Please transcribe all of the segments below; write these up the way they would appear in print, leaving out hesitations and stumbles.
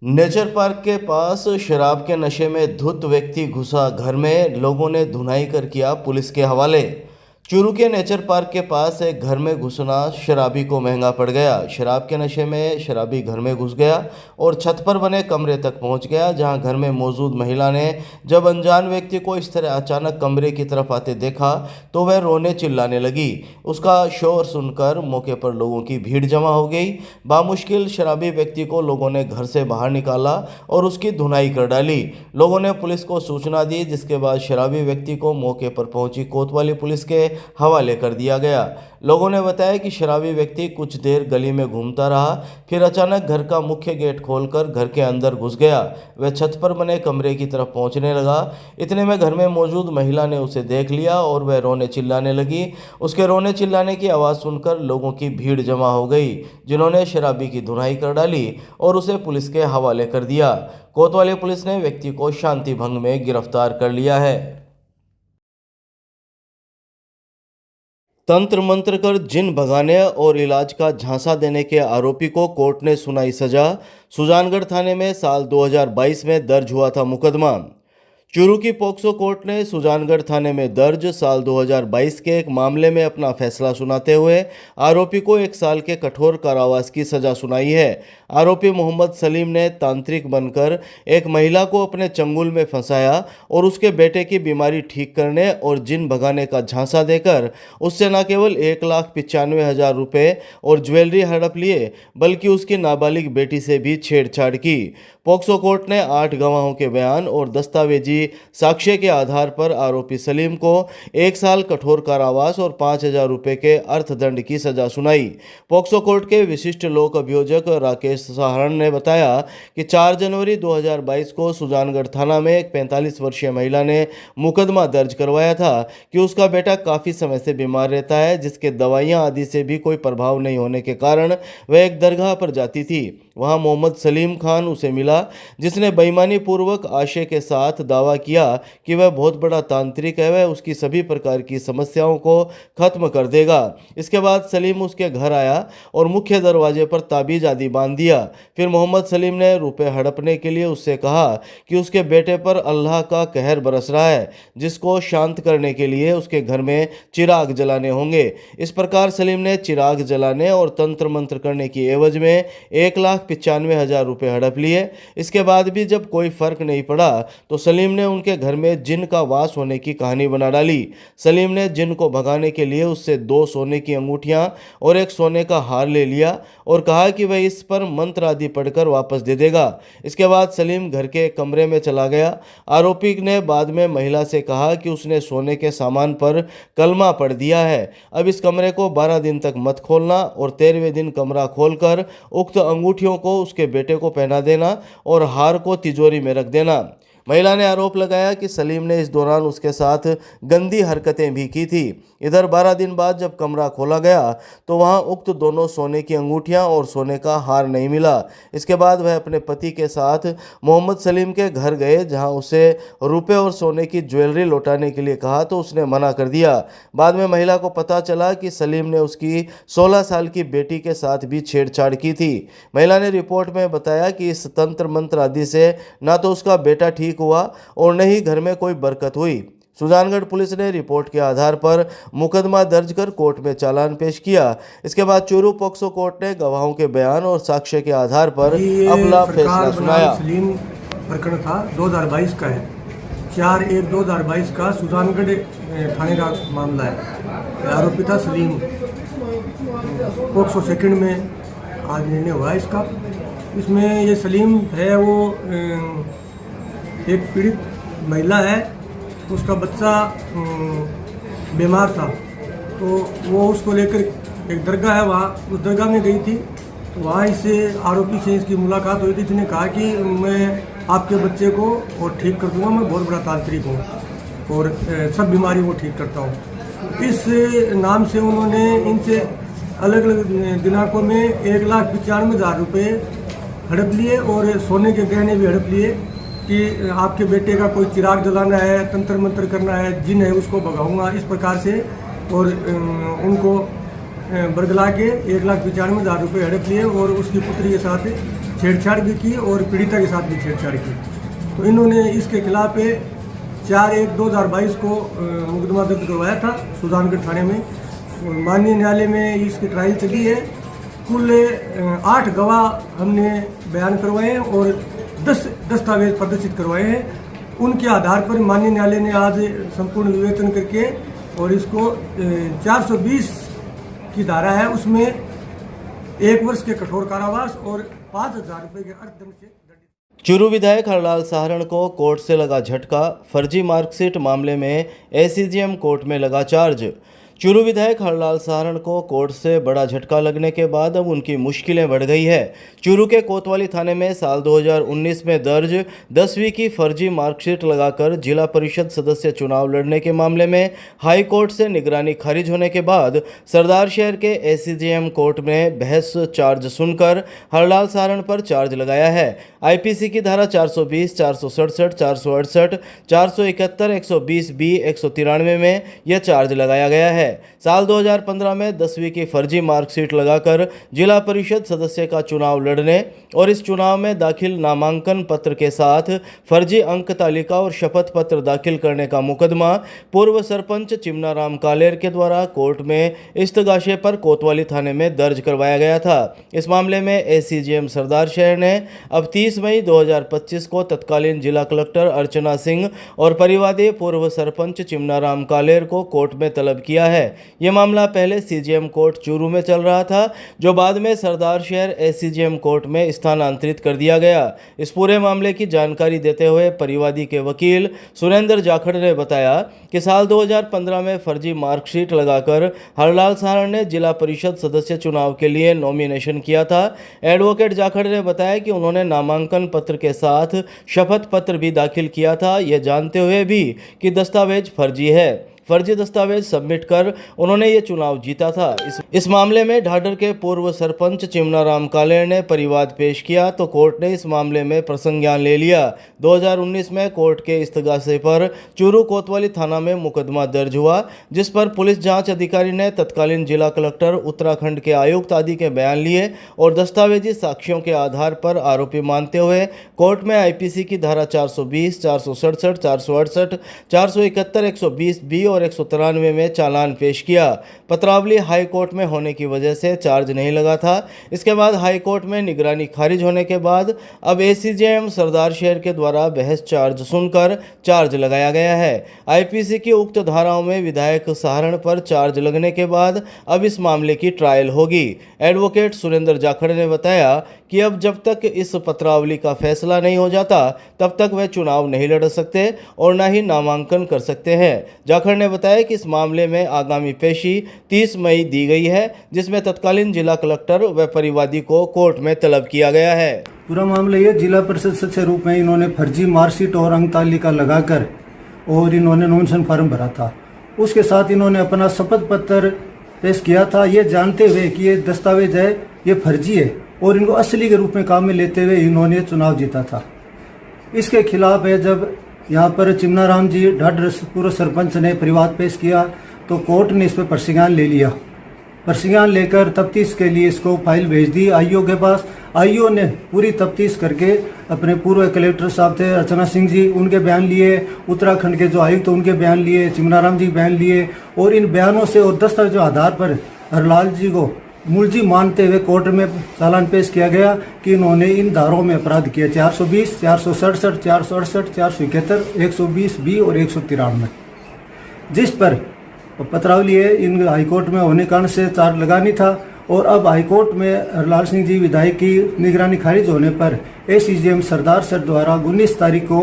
Nature park के पास शराब के नशे में धुत व्यक्ति घुसा घर में, लोगों ने धुनाई कर किया पुलिस के हवाले। चूरू के नेचर पार्क के पास एक घर में घुसना शराबी को महंगा पड़ गया। शराब के नशे में शराबी घर में घुस गया और छत पर बने कमरे तक पहुंच गया, जहां घर में मौजूद महिला ने जब अनजान व्यक्ति को इस तरह अचानक कमरे की तरफ आते देखा तो वह रोने चिल्लाने लगी। उसका शोर सुनकर मौके पर लोगों की भीड़ जमा हो गई। बामुश्किल शराबी व्यक्ति को लोगों ने घर से बाहर निकाला और उसकी धुनाई कर डाली। लोगों ने पुलिस को सूचना दी, जिसके बाद शराबी व्यक्ति को मौके पर पहुंची कोतवाली पुलिस के हवाले कर दिया गया। लोगों ने बताया कि शराबी व्यक्ति कुछ देर गली में घूमता रहा, फिर अचानक घर का मुख्य गेट खोलकर घर के अंदर घुस गया। वह छत पर बने कमरे की तरफ पहुंचने लगा। इतने में घर में मौजूद महिला ने उसे देख लिया और वह रोने चिल्लाने लगी। उसके रोने चिल्लाने की आवाज़ सुनकर लोगों की भीड़ जमा हो गई, जिन्होंने शराबी की धुनाई कर डाली और उसे पुलिस के हवाले कर दिया। कोतवाली पुलिस ने व्यक्ति को शांति भंग में गिरफ्तार कर लिया है। तंत्र मंत्र कर जिन भगाने और इलाज का झांसा देने के आरोपी को कोर्ट ने सुनाई सजा। सुजानगढ़ थाने में साल 2022 में दर्ज हुआ था मुकदमा। चूरू की पोक्सो कोर्ट ने सुजानगढ़ थाने में दर्ज साल 2022 के एक मामले में अपना फैसला सुनाते हुए आरोपी को 1 साल के कठोर कारावास की सजा सुनाई है। आरोपी मोहम्मद सलीम ने तांत्रिक बनकर एक महिला को अपने चंगुल में फंसाया और उसके बेटे की बीमारी ठीक करने और जिन भगाने का झांसा देकर उससे न केवल 1,95,000 रुपये और ज्वेलरी हड़प लिए, बल्कि उसकी नाबालिग बेटी से भी छेड़छाड़ की। पोक्सो कोर्ट ने 8 गवाहों के बयान और दस्तावेजी साक्ष्य के आधार पर आरोपी सलीम को 1 साल कठोर कारावास और 5,000 रुपये के अर्थदंड की सजा सुनाई। पोक्सो कोर्ट के विशिष्ट लोक अभियोजक राकेश सहारण ने बताया कि 4 जनवरी 2022 को सुजानगढ़ थाना में एक 45 वर्षीय महिला ने मुकदमा दर्ज करवाया था कि उसका बेटा काफ़ी समय से बीमार रहता है, जिसके दवाइयाँ आदि से भी कोई प्रभाव नहीं होने के कारण वह एक दरगाह पर जाती थी। वहाँ मोहम्मद सलीम खान उसे मिला, जिसने बेईमानी पूर्वक आशय के साथ दावा किया कि वह बहुत बड़ा तांत्रिक है, वह उसकी सभी प्रकार की समस्याओं को खत्म कर देगा। इसके बाद सलीम उसके घर आया और मुख्य दरवाजे पर ताबीज आदि बांध दिया। फिर मोहम्मद सलीम ने रुपए हड़पने के लिए उससे कहा कि उसके बेटे पर अल्लाह का कहर बरस रहा है, जिसको शांत करने के लिए उसके घर में चिराग जलाने होंगे। इस प्रकार सलीम ने चिराग जलाने और तंत्र मंत्र करने की एवज में 1,95,000 रुपये हड़प लिए। इसके बाद भी जब कोई फर्क नहीं पड़ा तो सलीम ने उनके घर में जिन का वास होने की कहानी बना डाली। सलीम ने जिन को भगाने के लिए उससे 2 सोने की अंगूठियां और 1 सोने का हार ले लिया और कहा कि वह इस पर मंत्र आदि पढ़कर वापस दे देगा। इसके बाद सलीम घर के कमरे में चला गया। आरोपी ने बाद में महिला से कहा कि उसने सोने के सामान पर कलमा पढ़ दिया है, अब इस कमरे को 12 दिन तक मत खोलना और 13वें दिन कमरा खोलकर उक्त अंगूठियों को उसके बेटे को पहना देना और हार को तिजोरी में रख देना। महिला ने आरोप लगाया कि सलीम ने इस दौरान उसके साथ गंदी हरकतें भी की थी। इधर 12 दिन बाद जब कमरा खोला गया तो वहां उक्त दोनों सोने की अंगूठियां और सोने का हार नहीं मिला। इसके बाद वह अपने पति के साथ मोहम्मद सलीम के घर गए, जहां उसे रुपए और सोने की ज्वेलरी लौटाने के लिए कहा तो उसने मना कर दिया। बाद में महिला को पता चला कि सलीम ने उसकी 16 साल की बेटी के साथ भी छेड़छाड़ की थी। महिला ने रिपोर्ट में बताया कि इस तंत्र मंत्र आदि से ना तो उसका बेटा ठीक हुआ और न ही घर में कोई बरकत हुई। सुजानगढ़ पुलिस ने रिपोर्ट के आधार पर मुकदमा दर्ज कर कोर्ट में चालान पेश किया। इसके बाद चूरू पोक्सो कोर्ट ने गवाहों के बयान और साक्ष्य के आधार पर अपना फैसला सुनाया। सलीम प्रकरण था 2022 का है, 4/1/2022 का सुजानगढ़ थाने का मामला है। आरोपी था सलीम। पोक्सो सेकंड में आज निर्णय हुआ इसका। इसमें ये सलीम है वो एक पीड़ित महिला है, उसका बच्चा बीमार था तो वो उसको लेकर एक दरगाह है, वहाँ उस दरगाह में गई थी। तो वहाँ इससे आरोपी से इसकी मुलाकात हुई थी। इसने कहा कि मैं आपके बच्चे को और ठीक कर दूंगा, मैं बहुत बड़ा तांत्रिक हूँ और सब बीमारी को ठीक करता हूँ। इस नाम से उन्होंने इनसे अलग अलग दिनांकों में 1,95,000 रुपये हड़प लिए और सोने के गहने भी हड़प लिए कि आपके बेटे का कोई चिराग जलाना है, तंत्र मंत्र करना है, जिन है उसको भगाऊंगा, इस प्रकार से। और उनको बरगला के 1,95,000 रुपये हड़प लिए और उसकी पुत्री के साथ छेड़छाड़ भी की और पीड़िता के साथ भी छेड़छाड़ की। तो इन्होंने इसके खिलाफ 4/1/2022 को मुकदमा दर्ज करवाया था सुजानगढ़ थाने में और माननीय न्यायालय में इसकी ट्रायल चली है। कुल 8 गवाह हमने बयान करवाए हैं और 10 दस्तावेज प्रदर्शित करवाए हैं। उनके आधार पर माननीय न्यायालय ने आज संपूर्ण विवेचन करके और इसको 420 की धारा है उसमें 1 वर्ष के कठोर कारावास और 5,000 रुपये के अर्थदंड से दंडित। चूरू विधायक हरलाल साहरण को कोर्ट से लगा झटका, फर्जी मार्कशीट मामले में एसीजेएम कोर्ट में लगा चार्ज। चूरू विधायक हरलाल साहरण को कोर्ट से बड़ा झटका लगने के बाद अब उनकी मुश्किलें बढ़ गई है। चूरू के कोतवाली थाने में साल 2019 में दर्ज 10वीं की फर्जी मार्कशीट लगाकर जिला परिषद सदस्य चुनाव लड़ने के मामले में हाई कोर्ट से निगरानी खारिज होने के बाद सरदार शहर के एसीजेएम कोर्ट में बहस चार्ज सुनकर हरलाल साहरण पर चार्ज लगाया है। आईपीसी की धारा 420, 467, 468, 471, 120B, 193 में यह चार्ज लगाया गया है। साल 2015 में 10वीं की फर्जी मार्कशीट लगाकर जिला परिषद सदस्य का चुनाव लड़ने और इस चुनाव में दाखिल नामांकन पत्र के साथ फर्जी अंक तालिका और शपथ पत्र दाखिल करने का मुकदमा पूर्व सरपंच चिमनाराम कालेर के द्वारा कोर्ट में इस्तगाशे पर कोतवाली थाने में दर्ज करवाया गया था। इस मामले में एसीजेएम सरदार शहर ने अब 30 मई 2025 को तत्कालीन जिला कलेक्टर अर्चना सिंह और परिवादी पूर्व सरपंच चिमनाराम कालेर को कोर्ट में तलब किया है। यह मामला पहले सीजेएम कोर्ट चूरू में चल रहा था, जो बाद में सरदार शहर एसीजेएम कोर्ट में स्थानांतरित कर दिया गया। इस पूरे मामले की जानकारी देते हुए परिवादी के वकील सुरेंद्र जाखड़ ने बताया कि साल 2015 में फर्जी मार्कशीट लगाकर हरलाल साहरण ने जिला परिषद सदस्य चुनाव के लिए नॉमिनेशन किया था। एडवोकेट जाखड़ ने बताया कि उन्होंने नामांकन पत्र के साथ शपथ पत्र भी दाखिल किया था, यह जानते हुए भी कि दस्तावेज फर्जी है। फर्जी दस्तावेज सबमिट कर उन्होंने ये चुनाव जीता था। इस मामले में ढाडर के पूर्व सरपंच चिमनाराम कालेर ने परिवाद पेश किया तो कोर्ट ने इस मामले में प्रसंज्ञान ले लिया। 2019 में कोर्ट के इस्तगासे पर चूरू कोतवाली थाना में मुकदमा दर्ज हुआ, जिस पर पुलिस जांच अधिकारी ने तत्कालीन जिला कलेक्टर, उत्तराखंड के आयुक्त आदि के बयान लिए और दस्तावेजी साक्ष्यों के आधार पर आरोपी मानते हुए कोर्ट में आईपीसी की धारा 420, 467, 468, 471, 120B और 193 में चालान पेश किया। पत्रावली हाई कोर्ट में होने की वजह से चार्ज नहीं लगा था। इसके बाद हाई कोर्ट में निगरानी खारिज होने के बाद अब एसीजेएम सरदार शहर के द्वारा बहस चार्ज सुनकर चार्ज लगाया गया है। आईपीसी की उक्त धाराओं में विधायक साहरण पर चार्ज लगने के बाद अब इस मामले की ट्रायल होगी। एडवोकेट सुरेंद्र जाखड़ ने बताया कि अब जब तक इस पत्रावली का फैसला नहीं हो जाता तब तक वह चुनाव नहीं लड़ सकते और न ही नामांकन कर सकते हैं। जाखड़ ने बताया कि इस मामले में आगामी पेशी 30 मई दी गई है, जिसमें तत्कालीन जिला कलेक्टर व परिवादी को कोर्ट में तलब किया गया है। पूरा मामला ये जिला परिषद सदस्य रूप में इन्होंने फर्जी मार्कशीट और अंक तालिका लगाकर और इन्होंने नॉमिनेशन फॉर्म भरा था। उसके साथ इन्होंने अपना शपथ पत्र पेश किया था, ये जानते हुए कि ये दस्तावेज है, ये फर्जी है और इनको असली के रूप में काम में लेते हुए इन्होंने चुनाव जीता था। इसके खिलाफ है जब यहाँ पर चिमनाराम जी ढाडर पूर्व सरपंच ने परिवाद पेश किया तो कोर्ट ने इस पर प्रसंज्ञान ले लिया। प्रसंज्ञान लेकर तफ्तीश के लिए इसको फाइल भेज दी आईओ के पास। आईओ ने पूरी तफ्तीश करके अपने पूर्व कलेक्टर साहब थे अर्चना सिंह जी, उनके बयान लिए, उत्तराखंड के जो आयुक्त उनके बयान लिए, चिमनाराम जी बयान लिए और इन बयानों से और दस्तावेजों आधार पर हरलाल जी को मुलजिम मानते हुए कोर्ट में चालान पेश किया गया कि इन्होंने इन धाराओं में अपराध किया 420, 467, 468, 471, 120B और 193, जिस पर पत्रावली है इन हाईकोर्ट में होने कारण से चार्ज लगानी था। और अब हाईकोर्ट में हरलाल सिंह जी विधायक की निगरानी खारिज होने पर एसीजेएम सरदार सर द्वारा 19 तारीख को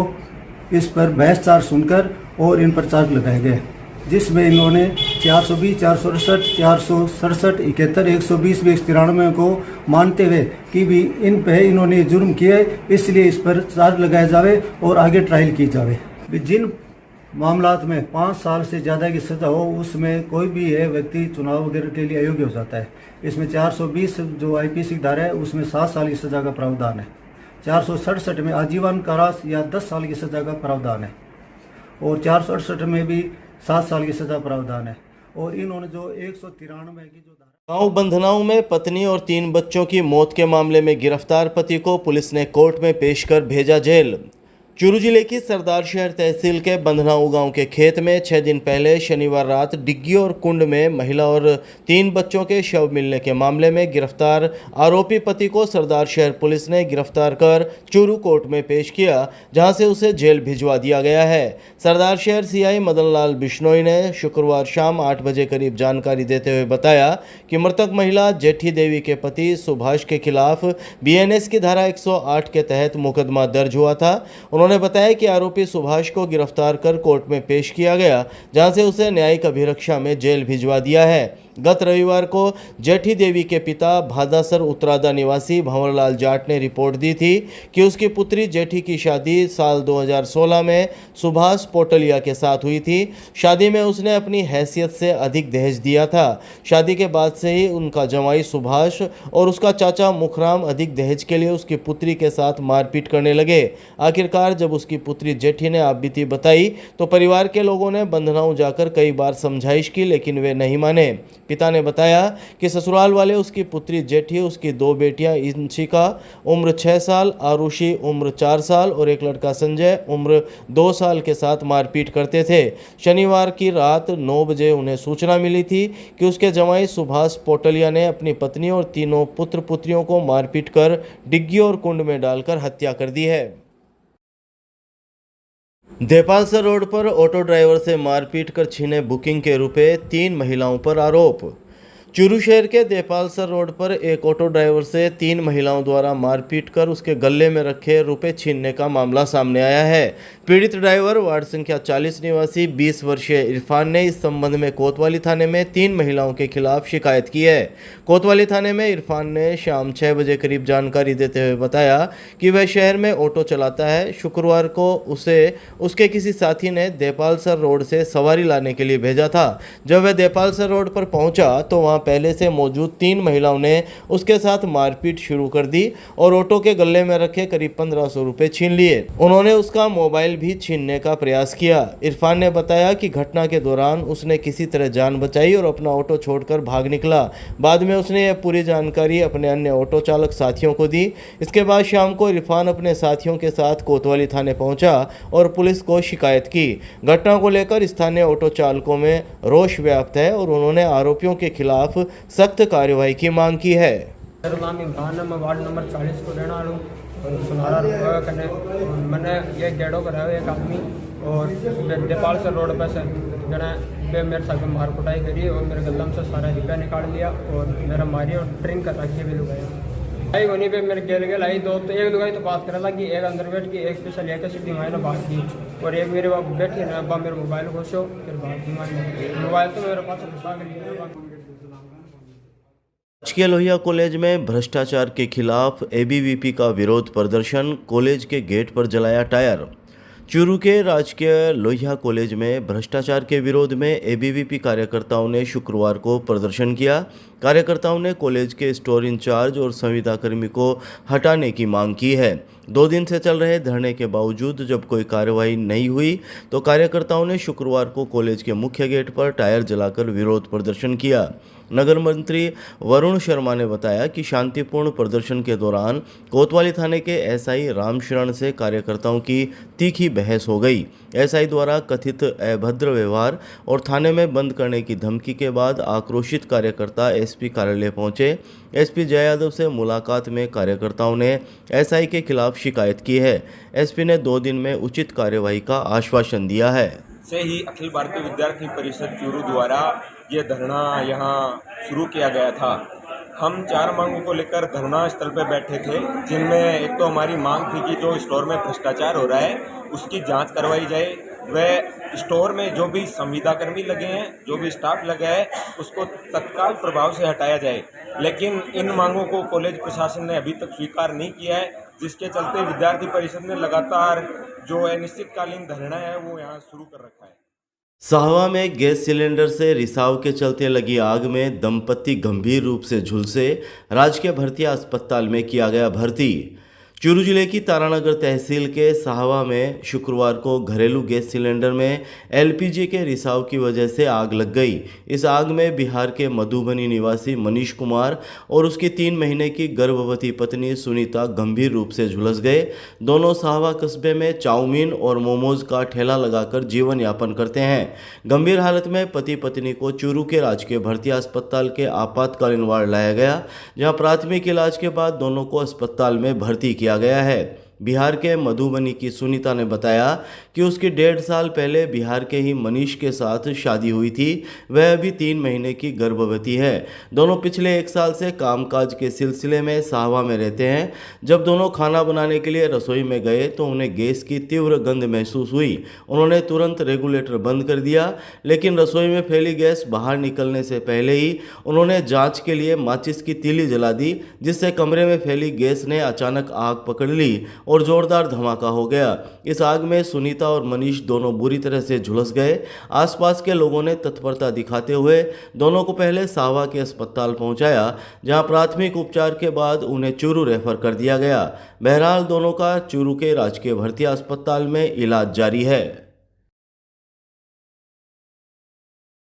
इस पर बहस चार्ज सुनकर और इन पर चार्ज लगाए गए, जिसमें इन्होंने 420, 468, 467, 71, 120, 193 को मानते हुए कि भी इन पे इन्होंने जुर्म किया है, इसलिए इस पर चार्ज लगाया जावे और आगे ट्रायल की जावे। जिन मामलात में 5 साल से ज़्यादा की सज़ा हो उसमें कोई भी है व्यक्ति चुनाव वगैरह के लिए अयोग्य हो जाता है। इसमें 420 जो आईपीसी की धारा है उसमें 7 साल की सज़ा का प्रावधान है। 467 में आजीवन कारावास या 10 साल की सज़ा का प्रावधान है और 468 में भी 7 साल की सज़ा प्रावधान है। और इन्होंने जो 193 की जो गांव बंधनाऊ में पत्नी और 3 बच्चों की मौत के मामले में गिरफ्तार पति को पुलिस ने कोर्ट में पेश कर भेजा जेल। चूरू जिले की सरदार शहर तहसील के बंधनाऊ गांव के खेत में 6 दिन पहले शनिवार रात डिग्गी और कुंड में महिला और 3 बच्चों के शव मिलने के मामले में गिरफ्तार आरोपी पति को सरदार शहर पुलिस ने गिरफ्तार कर चूरू कोर्ट में पेश किया, जहां से उसे जेल भिजवा दिया गया है। सरदार शहर सीआई मदन लाल बिश्नोई ने शुक्रवार शाम 8 बजे करीब जानकारी देते हुए बताया कि मृतक महिला जेठी देवी के पति सुभाष के खिलाफ बीएनएस की धारा 108 के तहत मुकदमा दर्ज हुआ था। उन्होंने बताया कि आरोपी सुभाष को गिरफ्तार कर कोर्ट में पेश किया गया, जहां से उसे न्यायिक अभिरक्षा में जेल भिजवा दिया है। गत रविवार को जेठी देवी के पिता भादासर उत्तरादा निवासी भंवरलाल जाट ने रिपोर्ट दी थी कि उसकी पुत्री जेठी की शादी साल 2016 में सुभाष पोटलिया के साथ हुई थी। शादी में उसने अपनी हैसियत से अधिक दहेज दिया था। शादी के बाद से ही उनका जमाई सुभाष और उसका चाचा मुखराम अधिक दहेज के लिए उसकी पुत्री के साथ मारपीट करने लगे। आखिरकार जब उसकी पुत्री जेठी ने आपबीती बताई तो परिवार के लोगों ने बंधनाऊ जाकर कई बार समझाइश की, लेकिन वे नहीं माने। पिता ने बताया कि ससुराल वाले उसकी पुत्री जेठी, उसकी 2 बेटियां इंशिका उम्र 6 साल, आरुषि उम्र 4 साल और एक लड़का संजय उम्र 2 साल के साथ मारपीट करते थे। शनिवार की रात 9 बजे उन्हें सूचना मिली थी कि उसके जमाई सुभाष पोटलिया ने अपनी पत्नी और 3 पुत्र पुत्रियों को मारपीट कर डिग्गी और कुंड में डालकर हत्या कर दी है। देपालसर रोड पर ऑटो ड्राइवर से मारपीट कर छीने बुकिंग के रुपए, 3 महिलाओं पर आरोप। चूरू शहर के देपालसर रोड पर एक ऑटो ड्राइवर से 3 महिलाओं द्वारा मारपीट कर उसके गले में रखे रुपए छीनने का मामला सामने आया है। पीड़ित ड्राइवर वार्ड संख्या 40 निवासी 20 वर्षीय इरफान ने इस संबंध में कोतवाली थाने में 3 महिलाओं के खिलाफ शिकायत की है। कोतवाली थाने में इरफान ने शाम 6 बजे करीब जानकारी देते हुए बताया कि वह शहर में ऑटो चलाता है। शुक्रवार को उसे उसके किसी साथी ने देपालसर रोड से सवारी लाने के लिए भेजा था। जब वह देपालसर रोड पर पहुंचा तो वहां पहले से मौजूद 3 महिलाओं ने उसके साथ मारपीट शुरू कर दी और ऑटो के गले में रखे करीब 1500 रुपए छीन लिए। उन्होंने उसका मोबाइल भी छीनने का प्रयास किया। इरफान ने बताया कि घटना के दौरान उसने किसी तरह जान बचाई और अपना ऑटो छोड़कर भाग निकला। बाद में उसने यह पूरी जानकारी अपने अन्य ऑटो चालक साथियों को दी। इसके बाद शाम को इरफान अपने साथियों के साथ कोतवाली थाने पहुंचा और पुलिस को शिकायत की। घटना को लेकर स्थानीय ऑटो चालकों में रोष व्याप्त है और उन्होंने आरोपियों के खिलाफ सख्त कार्रवाई की मांग की है। मेरा नाम इमरान है, मैं वार्ड नंबर 40 को रहने वाला हूँ और सुनारा रुपये करने मैंने ये गेड़ो कराया एक आदमी और देपालसर रोड पर से जने मेरे साथ मार कुटाई करी और मेरे गलम से सारा रुपया निकाल लिया और मेरा मारी और ड्रिंक कर रखी भी लुगाई आई वहीं पे मेरे गेल आई 2 तो एक लुगाई तो बात कर रहा था कि एक अंदर बैठ की एक पीछे लेकर सीधी मायने बात की और एक मेरे बाप बैठी ना अब्बा मेरे मोबाइल घुसो फिर बात की मारी मोबाइल तो मेरे पास घुसा कर लिया। राजकीय लोहिया कॉलेज में भ्रष्टाचार के खिलाफ एबीवीपी का विरोध प्रदर्शन, कॉलेज के गेट पर जलाया टायर। चूरू के राजकीय लोहिया कॉलेज में भ्रष्टाचार के विरोध में एबीवीपी कार्यकर्ताओं ने शुक्रवार को प्रदर्शन किया। कार्यकर्ताओं ने कॉलेज के स्टोर इंचार्ज और संविदा कर्मी को हटाने की मांग की है। 2 दिन से चल रहे धरने के बावजूद जब कोई कार्रवाई नहीं हुई तो कार्यकर्ताओं ने शुक्रवार को कॉलेज के मुख्य गेट पर टायर जलाकर विरोध प्रदर्शन किया। नगर मंत्री वरुण शर्मा ने बताया कि शांतिपूर्ण प्रदर्शन के दौरान कोतवाली थाने के एसआई रामशरण से कार्यकर्ताओं की तीखी बहस हो गई। एसआई द्वारा कथित अभद्र व्यवहार और थाने में बंद करने की धमकी के बाद आक्रोशित कार्यकर्ता एसपी कार्यालय पहुंचे। एसपी जय यादव से मुलाकात में कार्यकर्ताओं ने एसआई के खिलाफ शिकायत की है। एसपी ने 2 दिन में उचित कार्यवाही का आश्वासन दिया है। से ही अखिल भारतीय विद्यार्थी परिषद चूरू द्वारा ये धरना यहाँ शुरू किया गया था। हम 4 मांगों को लेकर धरना स्थल पर बैठे थे, जिनमें एक तो हमारी मांग थी कि जो स्टोर में भ्रष्टाचार हो रहा है उसकी जांच करवाई जाए। वह स्टोर में जो भी संविदाकर्मी लगे हैं, जो भी स्टाफ लगा है, उसको तत्काल प्रभाव से हटाया जाए। लेकिन इन मांगों को कॉलेज प्रशासन ने अभी तक स्वीकार नहीं किया है, जिसके चलते विद्यार्थी परिषद ने लगातार जो अनिश्चितकालीन धरना है वो यहाँ शुरू कर रखा है। साहवा में गैस सिलेंडर से रिसाव के चलते लगी आग में दंपति गंभीर रूप से झुलसे, राजकीय भर्ती अस्पताल में किया गया भर्ती। चूरू जिले की तारानगर तहसील के साहवा में शुक्रवार को घरेलू गैस सिलेंडर में एलपीजी के रिसाव की वजह से आग लग गई। इस आग में बिहार के मधुबनी निवासी मनीष कुमार और उसकी 3 महीने की गर्भवती पत्नी सुनीता गंभीर रूप से झुलस गए। दोनों साहवा कस्बे में चाउमीन और मोमोज का ठेला लगाकर जीवन यापन करते हैं। गंभीर हालत में पति पत्नी को चूरू के राजकीय भर्ती अस्पताल के आपातकालीन वार्ड लाया गया, जहां प्राथमिक इलाज के बाद दोनों को अस्पताल में भर्ती किया गया है। बिहार के मधुबनी की सुनीता ने बताया कि उसकी 1.5 साल पहले बिहार के ही मनीष के साथ शादी हुई थी। वह अभी 3 महीने की गर्भवती है। दोनों पिछले 1 साल से कामकाज के सिलसिले में साहवा में रहते हैं। जब दोनों खाना बनाने के लिए रसोई में गए तो उन्हें गैस की तीव्र गंध महसूस हुई। उन्होंने तुरंत रेगुलेटर बंद कर दिया, लेकिन रसोई में फैली गैस बाहर निकलने से पहले ही उन्होंने जांच के लिए माचिस की तीली जला दी, जिससे कमरे में फैली गैस ने अचानक आग पकड़ ली और जोरदार धमाका हो गया। इस आग में सुनीता और मनीष दोनों बुरी तरह से झुलस गए। आसपास के लोगों ने तत्परता दिखाते हुए दोनों को पहले साहवा के अस्पताल पहुंचाया, जहां प्राथमिक उपचार के बाद उन्हें चूरू रेफर कर दिया गया। बहरहाल दोनों का चूरू के राजकीय भर्ती अस्पताल में इलाज जारी है।